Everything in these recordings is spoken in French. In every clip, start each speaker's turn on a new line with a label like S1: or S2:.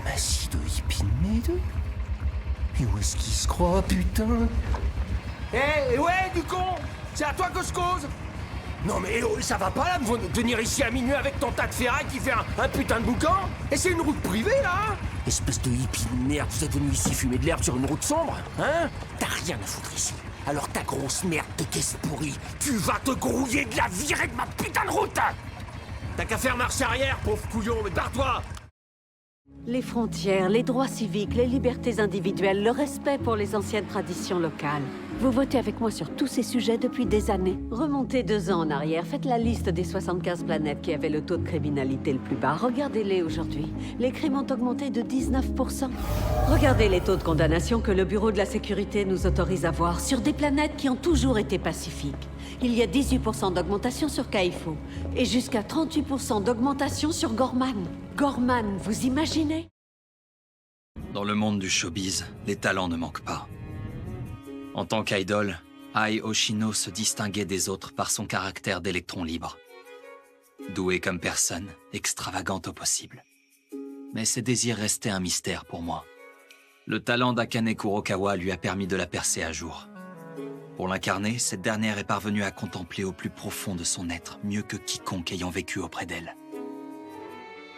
S1: Ramassis de hippie de mes deux. Et où est-ce qu'il se croit, putain?
S2: Ouais, du con! C'est à toi que je cause! Non mais ça va pas là de venir ici à minuit avec ton tas de ferraille qui fait un putain de boucan? Et c'est une route privée là? Espèce de hippie de merde, vous êtes venu ici fumer de l'herbe sur une route sombre? Hein? T'as rien à foutre ici. Alors ta grosse merde de caisse pourrie, tu vas te grouiller de la virée de ma putain de route! T'as qu'à faire marche arrière, pauvre couillon, mais barre-toi!
S3: Les frontières, les droits civiques, les libertés individuelles, le respect pour les anciennes traditions locales. Vous votez avec moi sur tous ces sujets depuis des années. Remontez 2 ans en arrière, faites la liste des 75 planètes qui avaient le taux de criminalité le plus bas. Regardez-les aujourd'hui. Les crimes ont augmenté de 19%. Regardez les taux de condamnation que le Bureau de la Sécurité nous autorise à voir sur des planètes qui ont toujours été pacifiques. Il y a 18% d'augmentation sur Kaifo et jusqu'à 38% d'augmentation sur Gorman. Gorman, vous imaginez?
S4: Dans le monde du showbiz, les talents ne manquent pas. En tant qu'idole, Ai Hoshino se distinguait des autres par son caractère d'électron libre. Douée comme personne, extravagante au possible. Mais ses désirs restaient un mystère pour moi. Le talent d'Akane Kurokawa lui a permis de la percer à jour. Pour l'incarner, cette dernière est parvenue à contempler au plus profond de son être, mieux que quiconque ayant vécu auprès d'elle.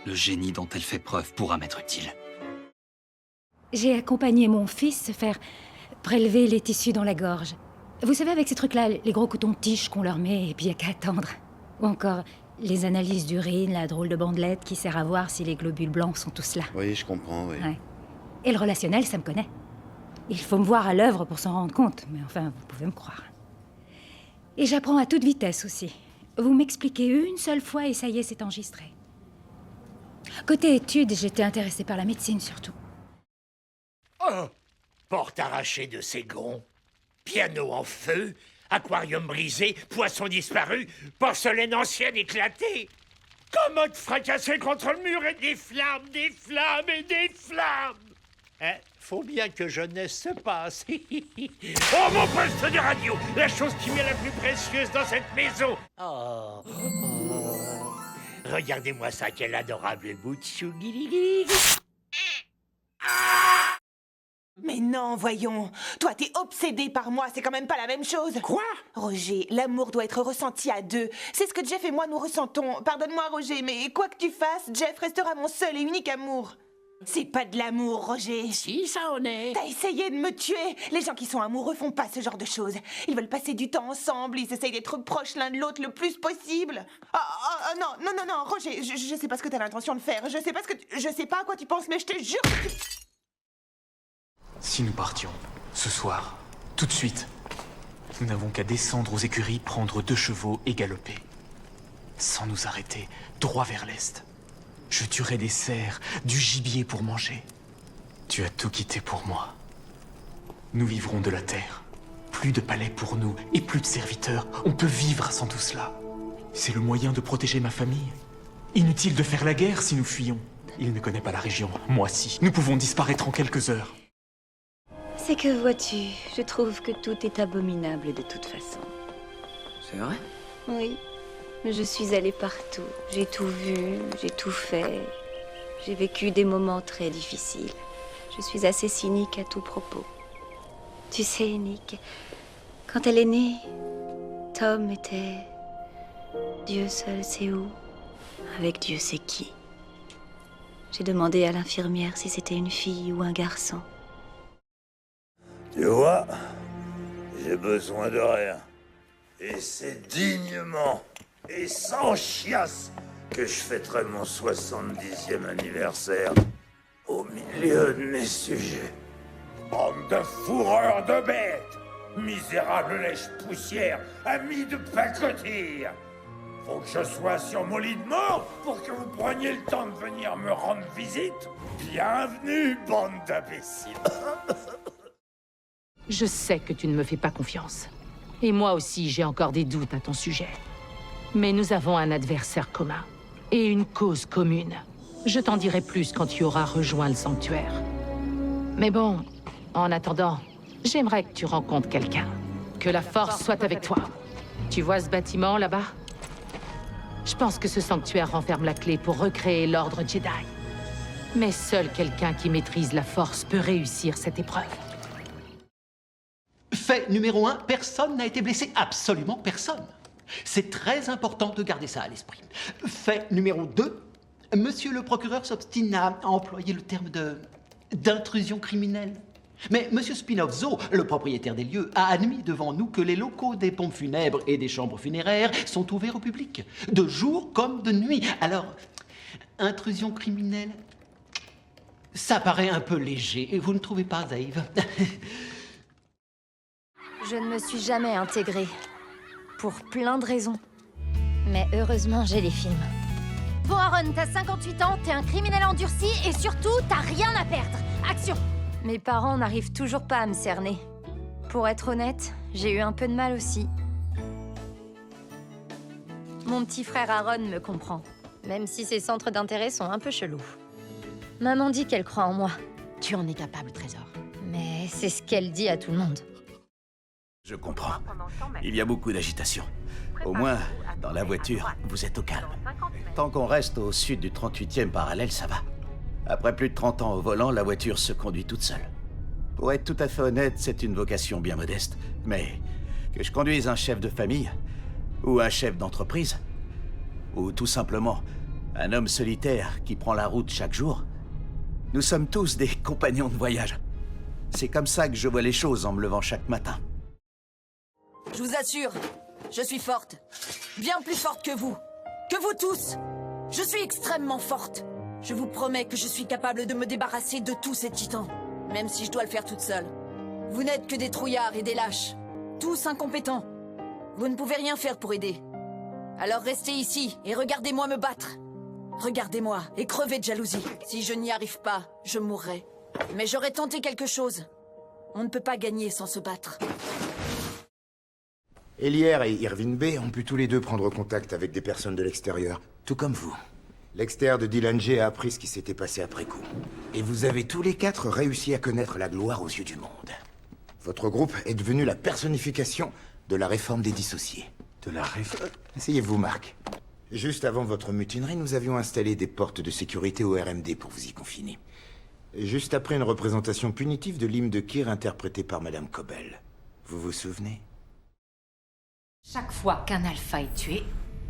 S4: Le génie dont elle fait preuve pourra m'être utile.
S5: J'ai accompagné mon fils se faire prélever les tissus dans la gorge. Vous savez, avec ces trucs-là, les gros cotons-tiges qu'on leur met et puis y a qu'à attendre. Ou encore les analyses d'urine, la drôle de bandelette qui sert à voir si les globules blancs sont tous là.
S6: Oui, je comprends, oui.
S5: Ouais. Et le relationnel, ça me connaît. Il faut me voir à l'œuvre pour s'en rendre compte, mais enfin, vous pouvez me croire. Et j'apprends à toute vitesse aussi. Vous m'expliquez une seule fois et ça y est, c'est enregistré. Côté études, j'étais intéressée par la médecine surtout.
S7: Oh! Porte arrachée de ses gonds, piano en feu, aquarium brisé, poisson disparu, porcelaine ancienne éclatée, commode fracassée contre le mur et des flammes et des flammes! Hein? Faut bien que jeunesse se passe. Oh, mon poste de radio! La chose qui m'est la plus précieuse dans cette maison! Oh! Regardez-moi ça, quel adorable bout de chou.
S8: Mais non, voyons. Toi, t'es obsédé par moi, c'est quand même pas la même chose.
S7: Quoi?
S8: Roger, l'amour doit être ressenti à deux. C'est ce que Jeff et moi nous ressentons. Pardonne-moi, Roger, mais quoi que tu fasses, Jeff restera mon seul et unique amour. C'est pas de l'amour, Roger.
S7: Si, ça en est.
S8: T'as essayé de me tuer. Les gens qui sont amoureux font pas ce genre de choses. Ils veulent passer du temps ensemble, ils essayent d'être proches l'un de l'autre le plus possible. Non, Roger, je sais pas ce que t'as l'intention de faire. Je sais pas à quoi tu penses, mais je te jure que tu...
S9: Si nous partions, ce soir, tout de suite, nous n'avons qu'à descendre aux écuries, prendre 2 chevaux et galoper. Sans nous arrêter, droit vers l'est. Je tuerai des cerfs, du gibier pour manger. Tu as tout quitté pour moi. Nous vivrons de la terre. Plus de palais pour nous et plus de serviteurs. On peut vivre sans tout cela. C'est le moyen de protéger ma famille. Inutile de faire la guerre si nous fuyons. Il ne connaît pas la région, moi si. Nous pouvons disparaître en quelques heures.
S10: C'est que, vois-tu, je trouve que tout est abominable de toute façon.
S2: C'est vrai?
S10: Oui, mais je suis allée partout. J'ai tout vu, j'ai tout fait. J'ai vécu des moments très difficiles. Je suis assez cynique à tout propos. Tu sais, Nick, quand elle est née, Tom était... Dieu seul sait où, avec Dieu sait qui. J'ai demandé à l'infirmière si c'était une fille ou un garçon.
S11: Tu vois, j'ai besoin de rien. Et c'est dignement et sans chiasse que je fêterai mon 70e anniversaire au milieu de mes sujets. Bande de fourreurs de bêtes, misérables lèche-poussière, amis de pacotille. Faut que je sois sur mon lit de mort pour que vous preniez le temps de venir me rendre visite. Bienvenue, bande d'imbéciles.
S12: Je sais que tu ne me fais pas confiance. Et moi aussi, j'ai encore des doutes à ton sujet. Mais nous avons un adversaire commun. Et une cause commune. Je t'en dirai plus quand tu auras rejoint le sanctuaire. Mais bon, en attendant, j'aimerais que tu rencontres quelqu'un. Que la force soit avec toi. Tu vois ce bâtiment là-bas? Je pense que ce sanctuaire renferme la clé pour recréer l'ordre Jedi. Mais seul quelqu'un qui maîtrise la force peut réussir cette épreuve.
S6: Fait numéro 1, personne n'a été blessé. Absolument personne. C'est très important de garder ça à l'esprit. Fait numéro 2, monsieur le procureur s'obstine à employer le terme d'intrusion criminelle. Mais monsieur Spinozzo, le propriétaire des lieux, a admis devant nous que les locaux des pompes funèbres et des chambres funéraires sont ouverts au public, de jour comme de nuit. Alors, intrusion criminelle, ça paraît un peu léger, vous ne trouvez pas, Dave?
S10: Je ne me suis jamais intégrée. Pour plein de raisons. Mais heureusement, j'ai les films.
S13: Bon, Aaron, t'as 58 ans, t'es un criminel endurci et surtout, t'as rien à perdre. Action!
S10: Mes parents n'arrivent toujours pas à me cerner. Pour être honnête, j'ai eu un peu de mal aussi. Mon petit frère Aaron me comprend, même si ses centres d'intérêt sont un peu chelous. Maman dit qu'elle croit en moi.
S13: Tu en es capable, Trésor.
S10: Mais c'est ce qu'elle dit à tout le monde.
S14: Je comprends. Il y a beaucoup d'agitation. Au moins, dans la voiture, vous êtes au calme. Tant qu'on reste au sud du 38e parallèle, ça va. Après plus de 30 ans au volant, la voiture se conduit toute seule. Pour être tout à fait honnête, c'est une vocation bien modeste. Mais que je conduise un chef de famille, ou un chef d'entreprise, ou tout simplement un homme solitaire qui prend la route chaque jour, nous sommes tous des compagnons de voyage. C'est comme ça que je vois les choses en me levant chaque matin.
S15: Je vous assure, je suis forte. Bien plus forte que vous tous. Je suis extrêmement forte. Je vous promets que je suis capable de me débarrasser de tous ces titans, même si je dois le faire toute seule. Vous n'êtes que des trouillards et des lâches, tous incompétents. Vous ne pouvez rien faire pour aider. Alors restez ici et regardez-moi me battre. Regardez-moi et crevez de jalousie. Si je n'y arrive pas, je mourrai. Mais j'aurais tenté quelque chose. On ne peut pas gagner sans se battre.
S16: Elier et Irvine Bay ont pu tous les deux prendre contact avec des personnes de l'extérieur, tout comme vous. L'externe de Dylan J a appris ce qui s'était passé après coup. Et vous avez tous les quatre réussi à connaître la gloire aux yeux du monde. Votre groupe est devenu la personnification de la réforme des dissociés. De la réforme? Asseyez-vous, Marc. Juste avant votre mutinerie, nous avions installé des portes de sécurité au RMD pour vous y confiner. Juste après une représentation punitive de l'hymne de Kyr interprété par Madame Cobel. Vous vous souvenez?
S17: Chaque fois qu'un alpha est tué,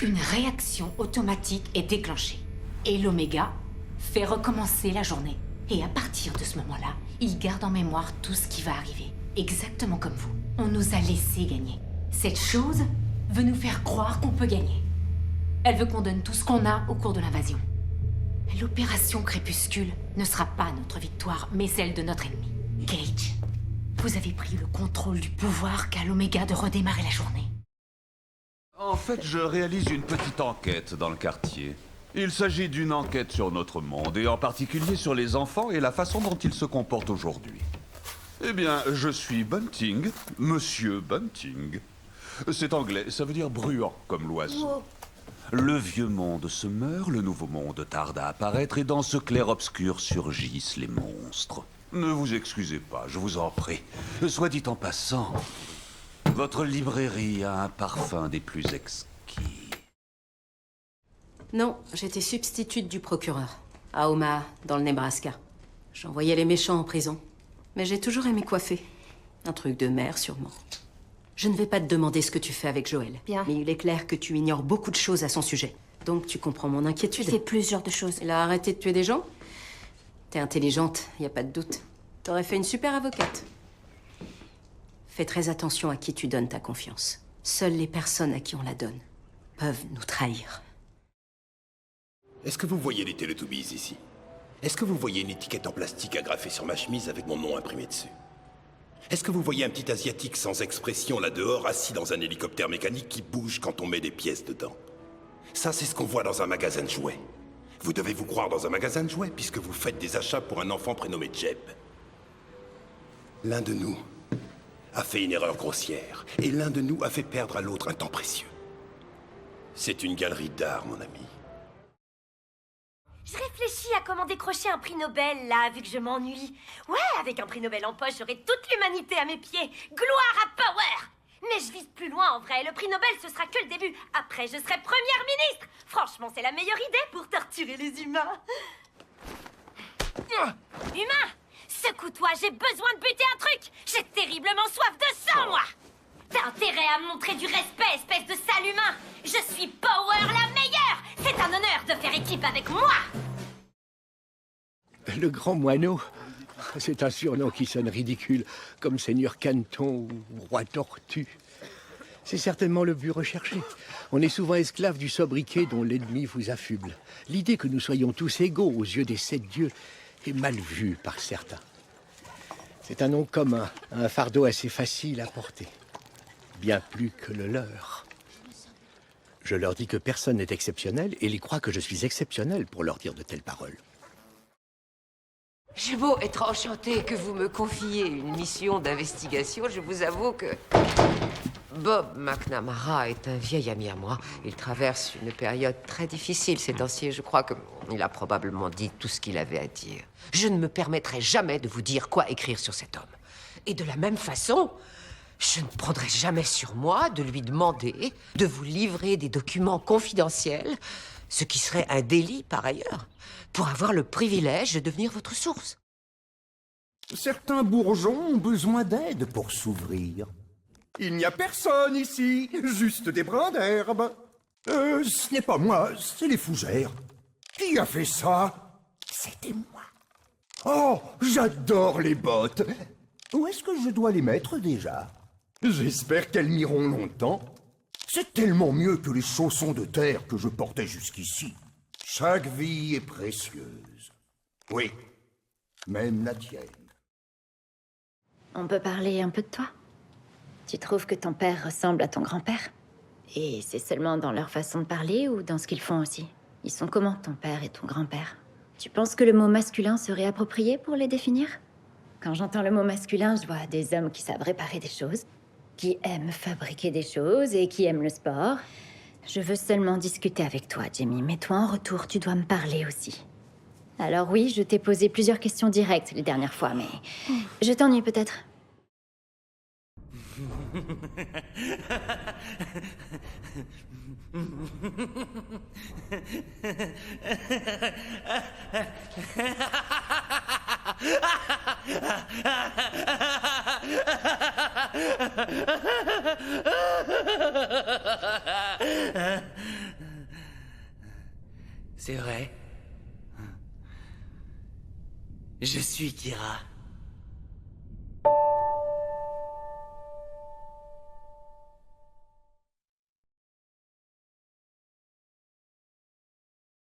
S17: une réaction automatique est déclenchée. Et l'oméga fait recommencer la journée. Et à partir de ce moment-là, il garde en mémoire tout ce qui va arriver. Exactement comme vous. On nous a laissé gagner. Cette chose veut nous faire croire qu'on peut gagner. Elle veut qu'on donne tout ce qu'on a au cours de l'invasion. L'opération Crépuscule ne sera pas notre victoire, mais celle de notre ennemi. Cage, vous avez pris le contrôle du pouvoir qu'a l'oméga de redémarrer la journée.
S18: En fait, je réalise une petite enquête dans le quartier. Il s'agit d'une enquête sur notre monde, et en particulier sur les enfants et la façon dont ils se comportent aujourd'hui. Eh bien, je suis Bunting, Monsieur Bunting. C'est anglais, ça veut dire bruyant, comme l'oiseau. Le vieux monde se meurt, le nouveau monde tarde à apparaître, et dans ce clair-obscur surgissent les monstres. Ne vous excusez pas, je vous en prie. Soit dit en passant, votre librairie a un parfum des plus exquis.
S19: Non, j'étais substitute du procureur, à Omaha, dans le Nebraska. J'envoyais les méchants en prison. Mais j'ai toujours aimé coiffer. Un truc de mère, sûrement. Je ne vais pas te demander ce que tu fais avec Joël. Bien. Mais il est clair que tu ignores beaucoup de choses à son sujet. Donc tu comprends mon inquiétude.
S13: Il fait plusieurs de choses.
S19: Il a arrêté de tuer des gens? T'es intelligente, y a pas de doute. T'aurais fait une super avocate. Fais très attention à qui tu donnes ta confiance. Seules les personnes à qui on la donne peuvent nous trahir.
S20: Est-ce que vous voyez les Teletubbies ici? Est-ce que vous voyez une étiquette en plastique agrafée sur ma chemise avec mon nom imprimé dessus? Est-ce que vous voyez un petit asiatique sans expression là dehors, assis dans un hélicoptère mécanique qui bouge quand on met des pièces dedans? Ça, c'est ce qu'on voit dans un magasin de jouets. Vous devez vous croire dans un magasin de jouets puisque vous faites des achats pour un enfant prénommé Jeb. L'un de nous a fait une erreur grossière, et l'un de nous a fait perdre à l'autre un temps précieux. C'est une galerie d'art, mon ami.
S13: Je réfléchis à comment décrocher un prix Nobel, là, vu que je m'ennuie. Ouais, avec un prix Nobel en poche, j'aurai toute l'humanité à mes pieds. Gloire à Power! Mais je vise plus loin, en vrai. Le prix Nobel, ce sera que le début. Après, je serai première ministre. Franchement, c'est la meilleure idée pour torturer les humains. Humain, secoue-toi, j'ai besoin de buter un truc. J'ai terriblement soif de sang, moi. T'as intérêt à me montrer du respect, espèce de sale humain. Je suis Power la meilleure. C'est un honneur de faire équipe avec moi.
S2: Le grand moineau, c'est un surnom qui sonne ridicule, comme Seigneur Caneton ou Roi Tortue. C'est certainement le but recherché. On est souvent esclave du sobriquet dont l'ennemi vous affuble. L'idée que nous soyons tous égaux aux yeux des 7 dieux est mal vue par certains. C'est un nom commun, un fardeau assez facile à porter. Bien plus que le leur. Je leur dis que personne n'est exceptionnel et ils croient que je suis exceptionnel pour leur dire de telles paroles.
S21: J'ai beau être enchantée que vous me confiez une mission d'investigation, je vous avoue que... Bob McNamara est un vieil ami à moi. Il traverse une période très difficile ces temps-ci. Je crois qu'il a probablement dit tout ce qu'il avait à dire. Je ne me permettrai jamais de vous dire quoi écrire sur cet homme. Et de la même façon, je ne prendrai jamais sur moi de lui demander de vous livrer des documents confidentiels, ce qui serait un délit par ailleurs, pour avoir le privilège de devenir votre source.
S22: Certains bourgeons ont besoin d'aide pour s'ouvrir. Il n'y a personne ici, juste des brins d'herbe. Ce n'est pas moi, c'est les fougères. Qui a fait ça? C'était moi. Oh, j'adore les bottes. Où est-ce que je dois les mettre déjà? J'espère qu'elles m'iront longtemps. C'est tellement mieux que les chaussons de terre que je portais jusqu'ici. Chaque vie est précieuse. Oui, même la tienne.
S5: On peut parler un peu de toi? Tu trouves que ton père ressemble à ton grand-père? Et c'est seulement dans leur façon de parler ou dans ce qu'ils font aussi? Ils sont comment, ton père et ton grand-père? Tu penses que le mot masculin serait approprié pour les définir? Quand j'entends le mot masculin, je vois des hommes qui savent réparer des choses, qui aiment fabriquer des choses et qui aiment le sport. Je veux seulement discuter avec toi, Jamie, mais toi, en retour, tu dois me parler aussi. Alors oui, je t'ai posé plusieurs questions directes les dernières fois, mais je t'ennuie peut-être.
S23: C'est vrai. Je suis Kira.